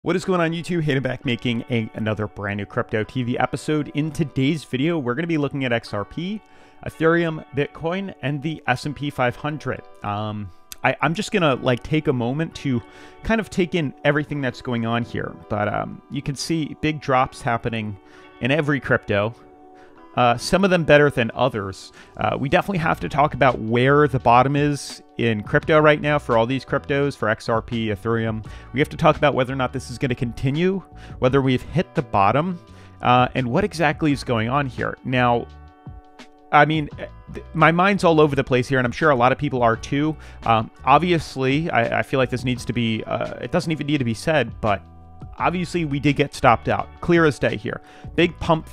What is going on YouTube? Hayden back making another brand new Crypto TV episode. In today's video, we're going to be looking at XRP, Ethereum, Bitcoin, and the S&P 500. I'm just going to take a moment to kind of take in everything that's going on here. But you can see big drops happening in every crypto. Some of them better than others. We definitely have to talk about where the bottom is in crypto right now for all these cryptos, for XRP, Ethereum. We have to talk about whether or not this is going to continue, whether we've hit the bottom, and what exactly is going on here. Now, I mean, my mind's all over the place here, and I'm sure a lot of people are too. Obviously, I feel like this needs to be, it doesn't even need to be said, but obviously we did get stopped out, clear as day here. Big pump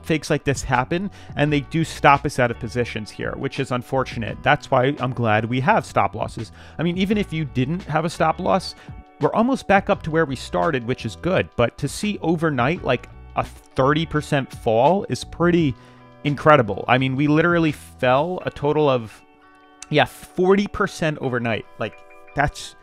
fakes like this happen, and they do stop us out of positions here, which is unfortunate. That's why I'm glad we have stop losses. I mean, even if you didn't have a stop loss, we're almost back up to where we started, which is good. But to see overnight like a 30% fall is pretty incredible. I mean, we literally fell a total of 40% overnight. Like, that's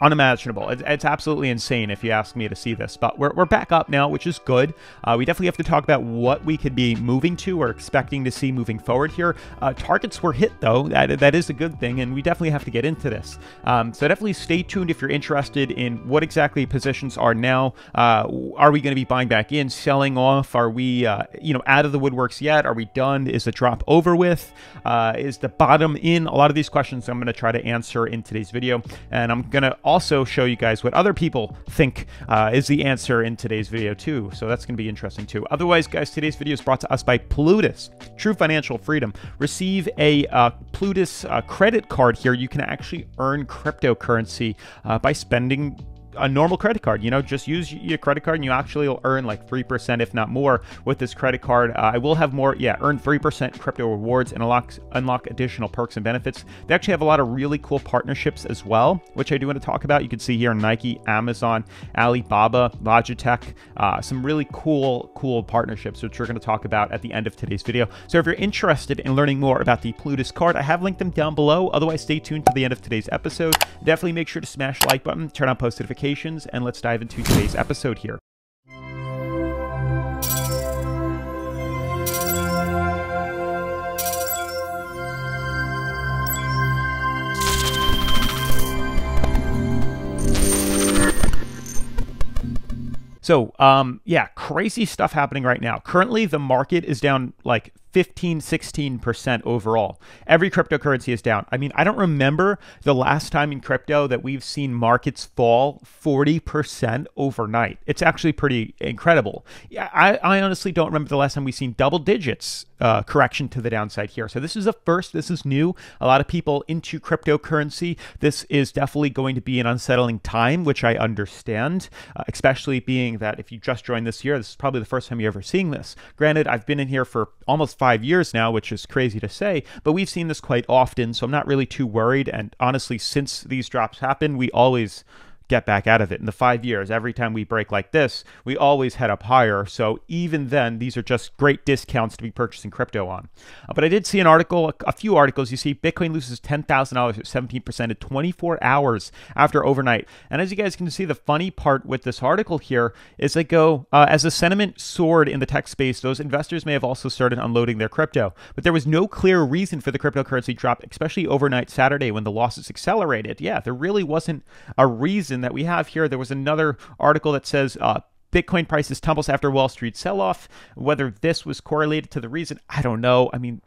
unimaginable. It's absolutely insane if you ask me to see this, but we're back up now, which is good. We definitely have to talk about what we could be moving to or expecting to see moving forward here. Targets were hit though. That is a good thing, and we definitely have to get into this. So definitely stay tuned if you're interested in what exactly positions are now. Are we going to be buying back in, selling off? Are we out of the woodworks yet? Are we done? Is the drop over with? Is the bottom in? A lot of these questions I'm going to try to answer in today's video, and I'm going to also show you guys what other people think is the answer in today's video too. So that's going to be interesting too. Otherwise, guys, today's video is brought to us by PLUTUS, True Financial Freedom. Receive a PLUTUS credit card here. You can actually earn cryptocurrency by spending a normal credit card. Just use your credit card and you actually will earn like 3%, if not more, with this credit card. I will have more, earn 3% crypto rewards and unlock additional perks and benefits. They actually have a lot of really cool partnerships as well, which I do want to talk about. You can see here Nike, Amazon, Alibaba, Logitech, some really cool partnerships, which we're going to talk about at the end of today's video. So if you're interested in learning more about the PLUTUS card, I have linked them down below. Otherwise, stay tuned to the end of today's episode. Definitely make sure to smash the like button, turn on post notifications, and let's dive into today's episode here. So, crazy stuff happening right now. Currently, the market is down like 15-16% overall. Every cryptocurrency is down. I mean, I don't remember the last time in crypto that we've seen markets fall 40% overnight. It's actually pretty incredible. I honestly don't remember the last time we've seen double digits correction to the downside here. So this is a first. This is new. A lot of people into cryptocurrency. This is definitely going to be an unsettling time, which I understand, especially being that if you just joined this year, this is probably the first time you're ever seeing this. Granted, I've been in here for almost 5 years now, which is crazy to say, but we've seen this quite often, so I'm not really too worried. And honestly, since these drops happen, we always get back out of it. In the 5 years, every time we break like this, we always head up higher. So even then, these are just great discounts to be purchasing crypto on. But I did see an article, a few articles. You see Bitcoin loses $10,000 at 17% in 24 hours after overnight. And as you guys can see, the funny part with this article here is they go, as the sentiment soared in the tech space, those investors may have also started unloading their crypto. But there was no clear reason for the cryptocurrency drop, especially overnight Saturday when the losses accelerated. Yeah, there really wasn't a reason that we have here. There was another article that says Bitcoin prices tumbles after Wall Street sell-off. Whether this was correlated to the reason, I don't know. I mean,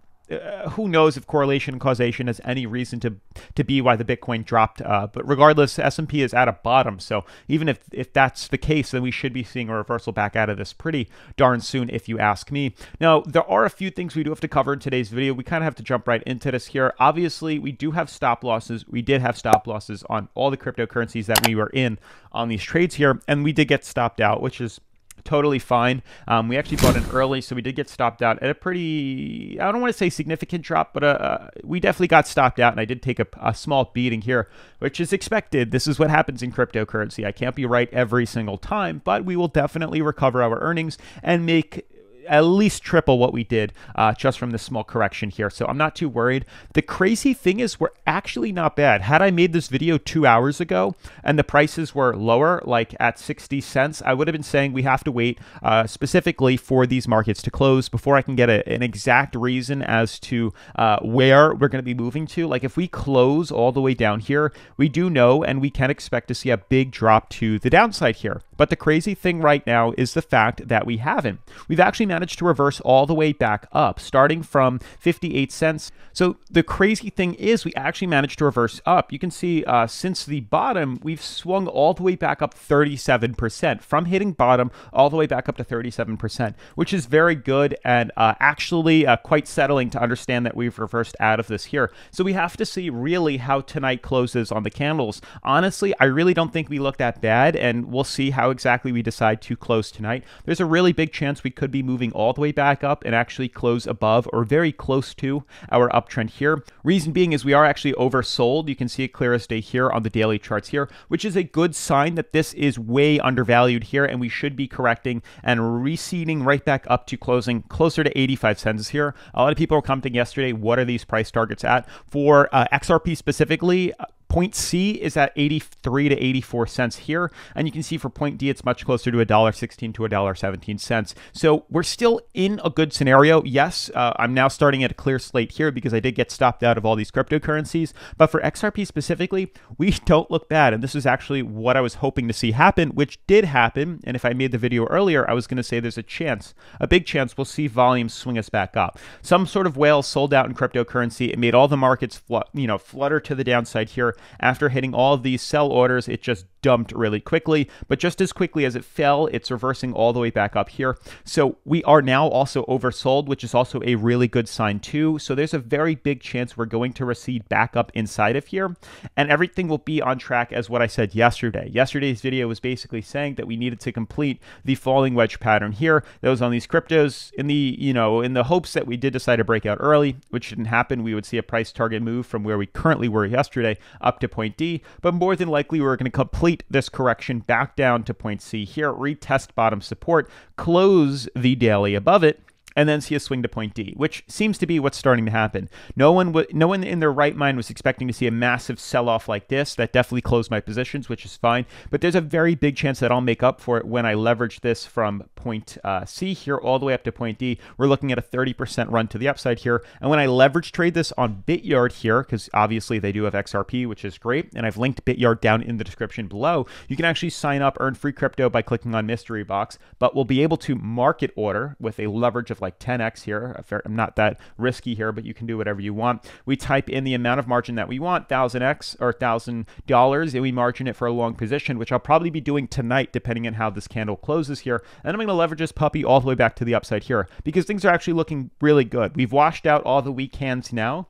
who knows if correlation and causation has any reason to be why the Bitcoin dropped. But regardless, S&P is at a bottom. So even if that's the case, then we should be seeing a reversal back out of this pretty darn soon, if you ask me. Now, there are a few things we do have to cover in today's video. We kind of have to jump right into this here. Obviously, we do have stop losses. We did have stop losses on all the cryptocurrencies that we were in on these trades here, and we did get stopped out, which is totally fine. We actually bought in early, so we did get stopped out at a pretty, I don't want to say significant drop, but we definitely got stopped out, and I did take a small beating here, which is expected. This is what happens in cryptocurrency. I can't be right every single time, but we will definitely recover our earnings and make at least triple what we did just from this small correction here. So I'm not too worried. The crazy thing is we're actually not bad. Had I made this video 2 hours ago and the prices were lower, like at 60 cents, I would have been saying we have to wait specifically for these markets to close before I can get an exact reason as to where we're going to be moving to. Like if we close all the way down here, we do know and we can expect to see a big drop to the downside here. But the crazy thing right now is the fact that we haven't. We've actually managed to reverse all the way back up, starting from 58 cents. So the crazy thing is we actually managed to reverse up. You can see since the bottom, we've swung all the way back up 37%, from hitting bottom all the way back up to 37%, which is very good and actually quite settling to understand that we've reversed out of this here. So we have to see really how tonight closes on the candles. Honestly, I really don't think we look that bad, and we'll see how exactly we decide to close tonight. There's a really big chance we could be moving all the way back up and actually close above or very close to our uptrend here. Reason being is we are actually oversold. You can see it clear as day here on the daily charts here, which is a good sign that this is way undervalued here, and we should be correcting and reseeding right back up to closing closer to 85 cents here. A lot of people were commenting yesterday, what are these price targets at? For XRP specifically, point C is at 83 to 84 cents here, and you can see for point D it's much closer to $1.16 to $1.17. So we're still in a good scenario. Yes, I'm now starting at a clear slate here because I did get stopped out of all these cryptocurrencies, but for XRP specifically, we don't look bad, and this is actually what I was hoping to see happen, which did happen. And if I made the video earlier, I was going to say there's a big chance we'll see volume swing us back up. Some sort of whale sold out in cryptocurrency. It made all the markets flutter to the downside here. After hitting all of these sell orders, it just dumped really quickly, but just as quickly as it fell, it's reversing all the way back up here. So we are now also oversold, which is also a really good sign too. So there's a very big chance we're going to recede back up inside of here, and everything will be on track as what I said yesterday. Yesterday's video was basically saying that we needed to complete the falling wedge pattern here that was on these cryptos in the hopes that we did decide to break out early, which didn't happen. We would see a price target move from where we currently were yesterday up to point D, but more than likely we're going to complete this correction back down to point C here, retest bottom support, close the daily above it, and then see a swing to point D, which seems to be what's starting to happen. No one in their right mind was expecting to see a massive sell-off like this. That definitely closed my positions, which is fine, but there's a very big chance that I'll make up for it when I leverage this from point C here all the way up to point D. We're looking at a 30% run to the upside here, and when I leverage trade this on Bityard here, because obviously they do have XRP, which is great, and I've linked Bityard down in the description below. You can actually sign up, earn free crypto by clicking on mystery box, but we'll be able to market order with a leverage of like 10x here. I'm not that risky here, but you can do whatever you want. We type in the amount of margin that we want, 1000x or $1,000, and we margin it for a long position, which I'll probably be doing tonight depending on how this candle closes here. And I'm going to leverage this puppy all the way back to the upside here because things are actually looking really good. We've washed out all the weak hands now.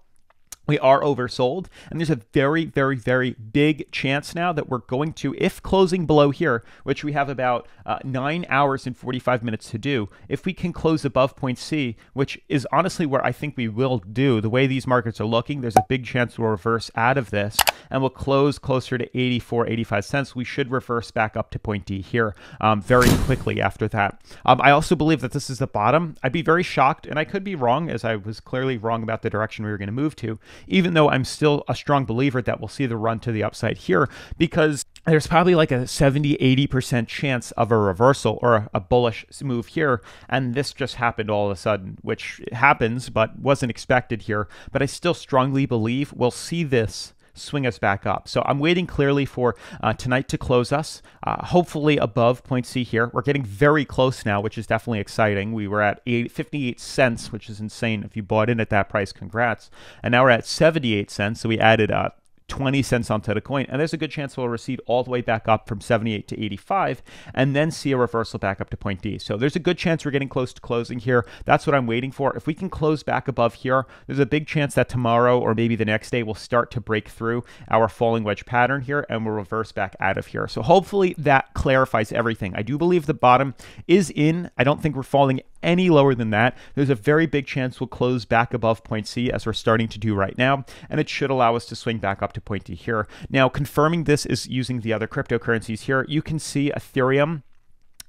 We are oversold, and there's a very, very, very big chance now that we're going to, if closing below here, which we have about 9 hours and 45 minutes to do, if we can close above point C, which is honestly where I think we will do, the way these markets are looking, there's a big chance we'll reverse out of this, and we'll close closer to 84, 85 cents. We should reverse back up to point D here very quickly after that. I also believe that this is the bottom. I'd be very shocked, and I could be wrong, as I was clearly wrong about the direction we were going to move to, even though I'm still a strong believer that we'll see the run to the upside here, because there's probably like a 70-80% chance of a reversal or a bullish move here, and this just happened all of a sudden, which happens but wasn't expected here. But I still strongly believe we'll see this swing us back up. So I'm waiting clearly for tonight to close us, hopefully above point C here. We're getting very close now, which is definitely exciting. We were at 58 cents, which is insane. If you bought in at that price, congrats. And now we're at 78 cents, so we added 20 cents onto the coin, and there's a good chance we'll recede all the way back up from 78 to 85 and then see a reversal back up to point D. So there's a good chance we're getting close to closing here. That's what I'm waiting for. If we can close back above here, there's a big chance that tomorrow or maybe the next day we'll start to break through our falling wedge pattern here and we'll reverse back out of here. So hopefully that clarifies everything. I do believe the bottom is in. I don't think we're falling any lower than that. There's a very big chance we'll close back above point C as we're starting to do right now, and it should allow us to swing back up to point D here. Now, confirming this is using the other cryptocurrencies here. You can see Ethereum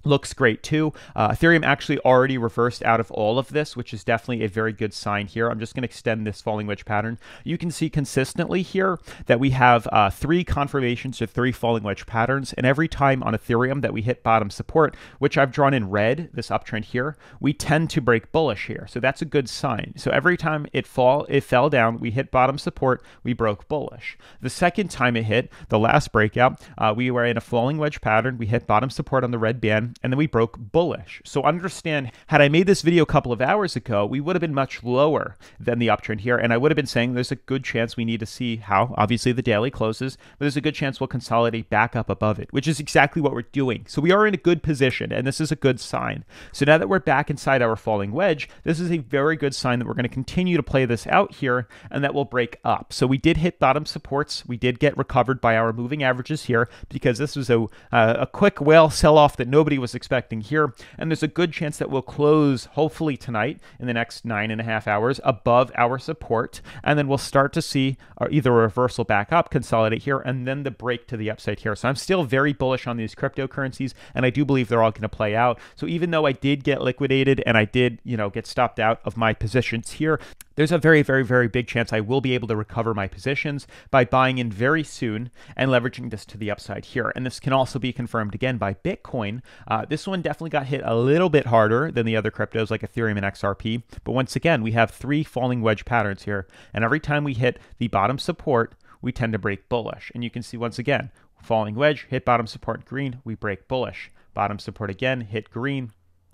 looks great too. Ethereum actually already reversed out of all of this, which is definitely a very good sign here. I'm just going to extend this falling wedge pattern. You can see consistently here that we have 3 confirmations of 3 falling wedge patterns. And every time on Ethereum that we hit bottom support, which I've drawn in red, this uptrend here, we tend to break bullish here. So that's a good sign. So every time it fell down, we hit bottom support, we broke bullish. The second time it hit, the last breakout, we were in a falling wedge pattern. We hit bottom support on the red band, and then we broke bullish. So understand, had I made this video a couple of hours ago, we would have been much lower than the uptrend here, and I would have been saying there's a good chance we need to see how, obviously the daily closes, but there's a good chance we'll consolidate back up above it, which is exactly what we're doing. So we are in a good position, and this is a good sign. So now that we're back inside our falling wedge, this is a very good sign that we're going to continue to play this out here, and that will break up. So we did hit bottom supports. We did get recovered by our moving averages here, because this was a quick whale sell-off that nobody was expecting here, and there's a good chance that we'll close hopefully tonight in the next 9.5 hours above our support, and then we'll start to see either a reversal back up, consolidate here, and then the break to the upside here. So I'm still very bullish on these cryptocurrencies, and I do believe they're all going to play out. So even though I did get liquidated and I did, get stopped out of my positions here, there's a very, very, very big chance I will be able to recover my positions by buying in very soon and leveraging this to the upside here. And this can also be confirmed again by Bitcoin. This one definitely got hit a little bit harder than the other cryptos like Ethereum and XRP. But once again, we have 3 falling wedge patterns here. And every time we hit the bottom support, we tend to break bullish. And you can see once again, falling wedge, hit bottom support green, we break bullish. Bottom support again, hit green.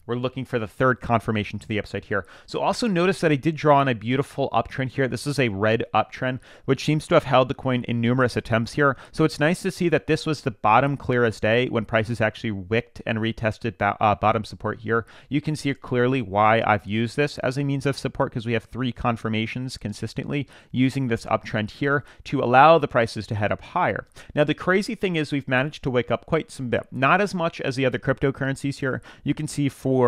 We're looking for the 3rd confirmation to the upside here. So also notice that I did draw on a beautiful uptrend here. This is a red uptrend, which seems to have held the coin in numerous attempts here. So it's nice to see that this was the bottom clear as day when prices actually wicked and retested bottom support here. You can see clearly why I've used this as a means of support, because we have 3 confirmations consistently using this uptrend here to allow the prices to head up higher. Now, the crazy thing is we've managed to wake up quite some bit, not as much as the other cryptocurrencies here. You can see for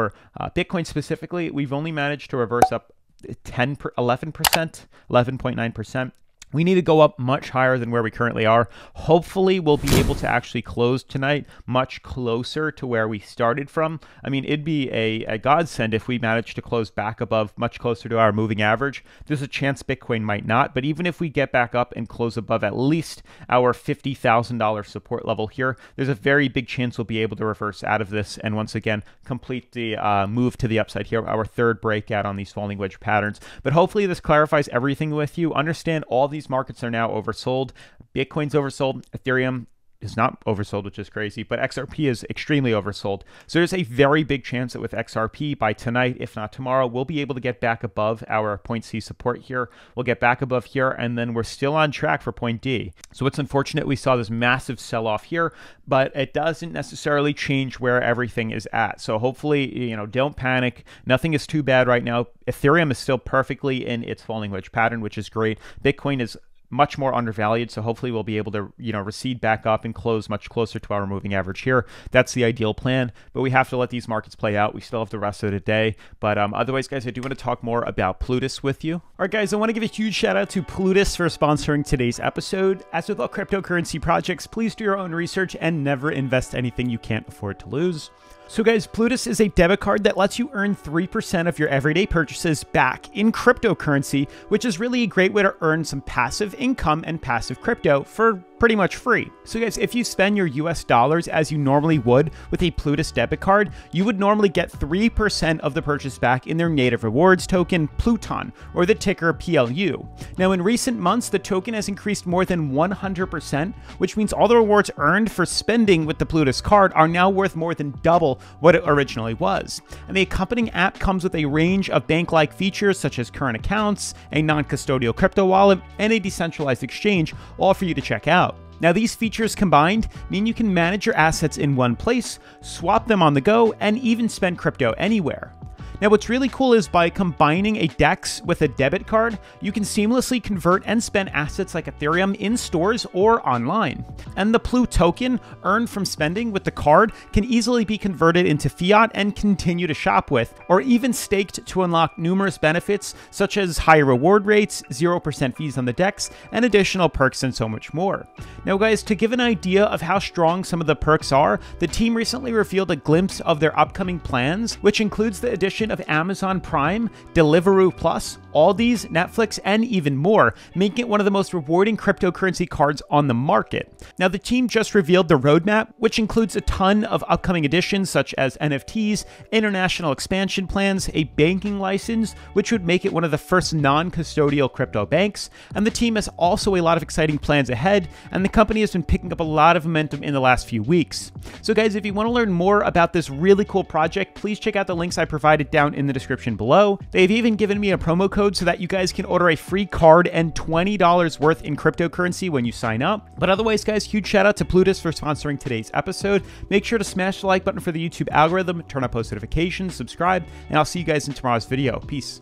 Bitcoin specifically, we've only managed to reverse up 11.9%. We need to go up much higher than where we currently are. Hopefully, we'll be able to actually close tonight much closer to where we started from. I mean, it'd be a godsend if we managed to close back above, much closer to our moving average. There's a chance Bitcoin might not, but even if we get back up and close above at least our $50,000 support level here, there's a very big chance we'll be able to reverse out of this and once again complete the move to the upside here, our 3rd breakout on these falling wedge patterns. But hopefully this clarifies everything with you. Understand all these markets are now oversold. Bitcoin's oversold. Ethereum is not oversold, which is crazy, but XRP is extremely oversold. So there's a very big chance that with XRP by tonight, if not tomorrow, we'll be able to get back above our point C support here. We'll get back above here, and then we're still on track for point D. So it's unfortunate we saw this massive sell-off here, but it doesn't necessarily change where everything is at. So hopefully, don't panic. Nothing is too bad right now. Ethereum is still perfectly in its falling wedge pattern, which is great. Bitcoin is much more undervalued, so hopefully we'll be able to recede back up and close much closer to our moving average here. That's the ideal plan, but we have to let these markets play out. We still have the rest of the day, but otherwise, guys, I do want to talk more about PLUTUS with you. All right, guys, I want to give a huge shout out to PLUTUS for sponsoring today's episode. As with all cryptocurrency projects, please do your own research and never invest anything you can't afford to lose. So guys, PLUTUS is a debit card that lets you earn 3% of your everyday purchases back in cryptocurrency, which is really a great way to earn some passive income and passive crypto for pretty much free. So guys, if you spend your US dollars as you normally would with a PLUTUS debit card, you would normally get 3% of the purchase back in their native rewards token, Pluton, or the ticker PLU. Now, in recent months, the token has increased more than 100%, which means all the rewards earned for spending with the PLUTUS card are now worth more than double what it originally was. And the accompanying app comes with a range of bank-like features such as current accounts, a non-custodial crypto wallet, and a decentralized exchange, all for you to check out. Now, these features combined mean you can manage your assets in one place, swap them on the go, and even spend crypto anywhere. Now, what's really cool is by combining a DEX with a debit card, you can seamlessly convert and spend assets like Ethereum in stores or online. And the PLU token earned from spending with the card can easily be converted into fiat and continue to shop with, or even staked to unlock numerous benefits such as higher reward rates, 0% fees on the DEX, and additional perks and so much more. Now guys, to give an idea of how strong some of the perks are, the team recently revealed a glimpse of their upcoming plans, which includes the addition of Amazon Prime, Deliveroo Plus, Aldi's, Netflix, and even more, making it one of the most rewarding cryptocurrency cards on the market. Now, the team just revealed the roadmap, which includes a ton of upcoming additions such as NFTs, international expansion plans, a banking license, which would make it one of the first non-custodial crypto banks, and the team has also a lot of exciting plans ahead, and the company has been picking up a lot of momentum in the last few weeks. So guys, if you want to learn more about this really cool project, please check out the links I provided down in the description below. They've even given me a promo code so that you guys can order a free card and $20 worth in cryptocurrency when you sign up. But otherwise, guys, huge shout out to PLUTUS for sponsoring today's episode. Make sure to smash the like button for the YouTube algorithm, turn on post notifications, subscribe, and I'll see you guys in tomorrow's video. Peace.